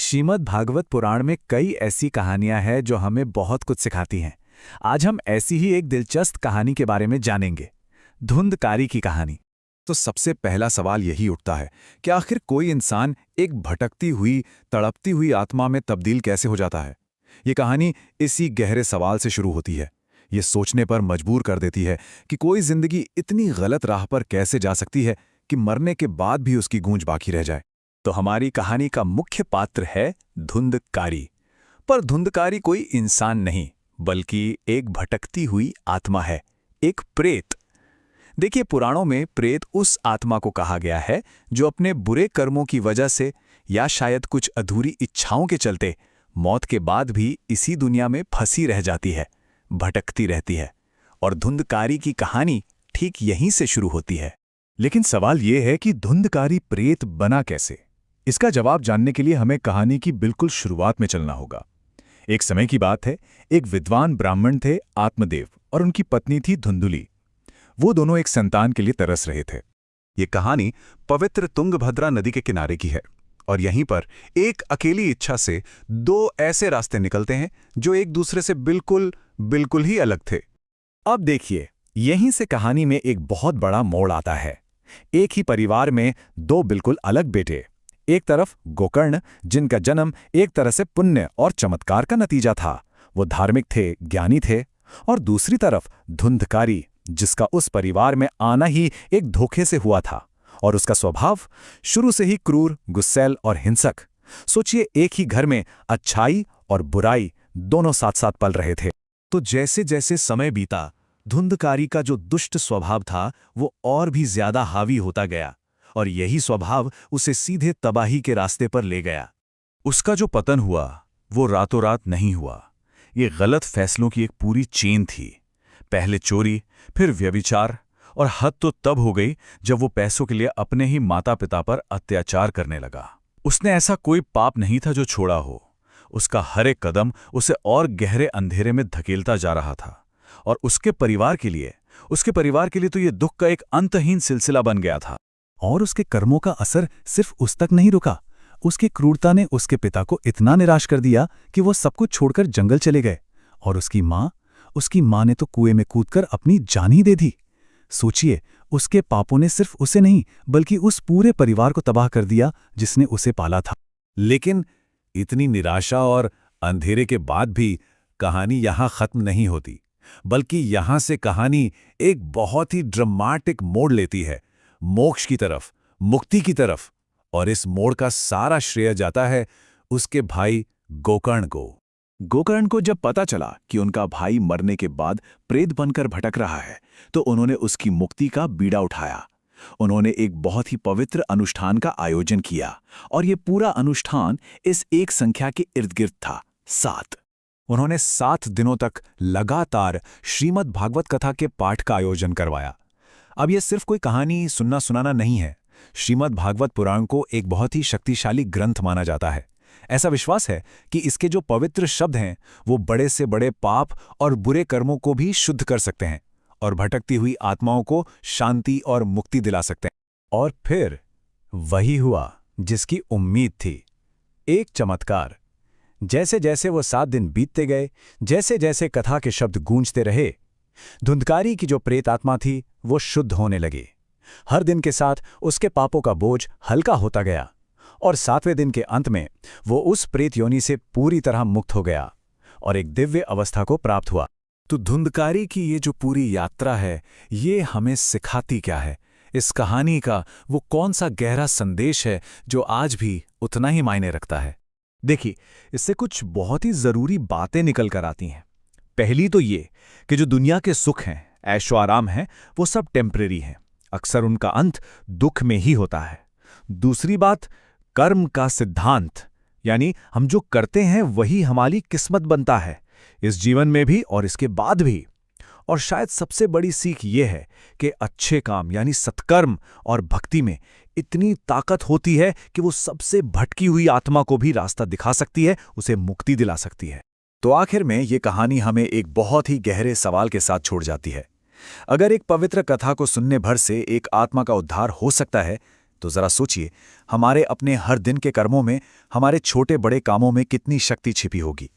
श्रीमद् भागवत पुराण में कई ऐसी कहानियां हैं जो हमें बहुत कुछ सिखाती हैं। आज हम ऐसी ही एक दिलचस्प कहानी के बारे में जानेंगे, धुंधकारी की कहानी। तो सबसे पहला सवाल यही उठता है कि आखिर कोई इंसान एक भटकती हुई, तड़पती हुई आत्मा में तब्दील कैसे हो जाता है। ये कहानी इसी गहरे सवाल से शुरू होती है। ये सोचने पर मजबूर कर देती है कि कोई जिंदगी इतनी गलत राह पर कैसे जा सकती है कि मरने के बाद भी उसकी गूंज बाकी रह जाए। तो हमारी कहानी का मुख्य पात्र है धुंधकारी। पर धुंधकारी कोई इंसान नहीं, बल्कि एक भटकती हुई आत्मा है, एक प्रेत। देखिए, पुराणों में प्रेत उस आत्मा को कहा गया है जो अपने बुरे कर्मों की वजह से या शायद कुछ अधूरी इच्छाओं के चलते मौत के बाद भी इसी दुनिया में फंसी रह जाती है, भटकती रहती है। और धुंधकारी की कहानी ठीक यहीं से शुरू होती है। लेकिन सवाल यह है कि धुंधकारी प्रेत बना कैसे। इसका जवाब जानने के लिए हमें कहानी की बिल्कुल शुरुआत में चलना होगा। एक समय की बात है, एक विद्वान ब्राह्मण थे आत्मदेव और उनकी पत्नी थी धुंधुली। वो दोनों एक संतान के लिए तरस रहे थे। ये कहानी पवित्र तुंगभद्रा नदी के किनारे की है और यहीं पर एक अकेली इच्छा से दो ऐसे रास्ते निकलते हैं जो एक दूसरे से बिल्कुल ही अलग थे। अब देखिए, यहीं से कहानी में एक बहुत बड़ा मोड़ आता है। एक ही परिवार में दो बिल्कुल अलग बेटे। एक तरफ गोकर्ण, जिनका जन्म एक तरह से पुण्य और चमत्कार का नतीजा था, वो धार्मिक थे, ज्ञानी थे। और दूसरी तरफ धुंधकारी, जिसका उस परिवार में आना ही एक धोखे से हुआ था और उसका स्वभाव शुरू से ही क्रूर, गुस्सैल और हिंसक। सोचिए, एक ही घर में अच्छाई और बुराई दोनों साथ साथ पल रहे थे। तो जैसे जैसे समय बीता, धुंधकारी का जो दुष्ट स्वभाव था वो और भी ज्यादा हावी होता गया और यही स्वभाव उसे सीधे तबाही के रास्ते पर ले गया। उसका जो पतन हुआ वो रातों रात नहीं हुआ। ये गलत फैसलों की एक पूरी चेन थी। पहले चोरी, फिर व्यभिचार, और हद तो तब हो गई जब वो पैसों के लिए अपने ही माता पिता पर अत्याचार करने लगा। उसने ऐसा कोई पाप नहीं था जो छोड़ा हो। उसका हर एक कदम उसे और गहरे अंधेरे में धकेलता जा रहा था। और उसके परिवार के लिए तो ये दुख का एक अंतहीन सिलसिला बन गया था। और उसके कर्मों का असर सिर्फ उस तक नहीं रुका। उसकी क्रूरता ने उसके पिता को इतना निराश कर दिया कि वो सब कुछ छोड़कर जंगल चले गए। और उसकी माँ ने तो कुएं में कूदकर अपनी जान ही दे दी। सोचिए, उसके पापों ने सिर्फ उसे नहीं बल्कि उस पूरे परिवार को तबाह कर दिया जिसने उसे पाला था। लेकिन इतनी निराशा और अंधेरे के बाद भी कहानी यहां खत्म नहीं होती, बल्कि यहां से कहानी एक बहुत ही ड्रामेटिक मोड़ लेती है, मोक्ष की तरफ, मुक्ति की तरफ। और इस मोड़ का सारा श्रेय जाता है उसके भाई गोकर्ण को। गोकर्ण को जब पता चला कि उनका भाई मरने के बाद प्रेत बनकर भटक रहा है, तो उन्होंने उसकी मुक्ति का बीड़ा उठाया। उन्होंने एक बहुत ही पवित्र अनुष्ठान का आयोजन किया और ये पूरा अनुष्ठान इस एक संख्या के इर्द गिर्द था, 7। उन्होंने 7 दिनों तक लगातार श्रीमद् भागवत कथा के पाठ का आयोजन करवाया। अब यह सिर्फ कोई कहानी सुनना सुनाना नहीं है। श्रीमद् भागवत पुराण को एक बहुत ही शक्तिशाली ग्रंथ माना जाता है। ऐसा विश्वास है कि इसके जो पवित्र शब्द हैं वो बड़े से बड़े पाप और बुरे कर्मों को भी शुद्ध कर सकते हैं और भटकती हुई आत्माओं को शांति और मुक्ति दिला सकते हैं। और फिर वही हुआ जिसकी उम्मीद थी, एक चमत्कार। जैसे जैसे वो 7 दिन बीतते गए, जैसे जैसे कथा के शब्द गूंजते रहे, धुंधकारी की जो प्रेत आत्मा थी वो शुद्ध होने लगी। हर दिन के साथ उसके पापों का बोझ हल्का होता गया और 7वें दिन के अंत में वो उस प्रेत योनि से पूरी तरह मुक्त हो गया और एक दिव्य अवस्था को प्राप्त हुआ। तो धुंधकारी की ये जो पूरी यात्रा है, ये हमें सिखाती क्या है? इस कहानी का वो कौन सा गहरा संदेश है जो आज भी उतना ही मायने रखता है? देखिए, इससे कुछ बहुत ही जरूरी बातें निकल कर आती हैं। पहली तो ये कि जो दुनिया के सुख हैं, ऐशो आराम हैं, वो सब टेम्परेरी हैं। अक्सर उनका अंत दुख में ही होता है। दूसरी बात, कर्म का सिद्धांत, यानी हम जो करते हैं वही हमारी किस्मत बनता है, इस जीवन में भी और इसके बाद भी। और शायद सबसे बड़ी सीख ये है कि अच्छे काम यानी सत्कर्म और भक्ति में इतनी ताकत होती है कि वो सबसे भटकी हुई आत्मा को भी रास्ता दिखा सकती है, उसे मुक्ति दिला सकती है। तो आखिर में ये कहानी हमें एक बहुत ही गहरे सवाल के साथ छोड़ जाती है। अगर एक पवित्र कथा को सुनने भर से एक आत्मा का उद्धार हो सकता है, तो जरा सोचिए, हमारे अपने हर दिन के कर्मों में, हमारे छोटे बड़े कामों में कितनी शक्ति छिपी होगी।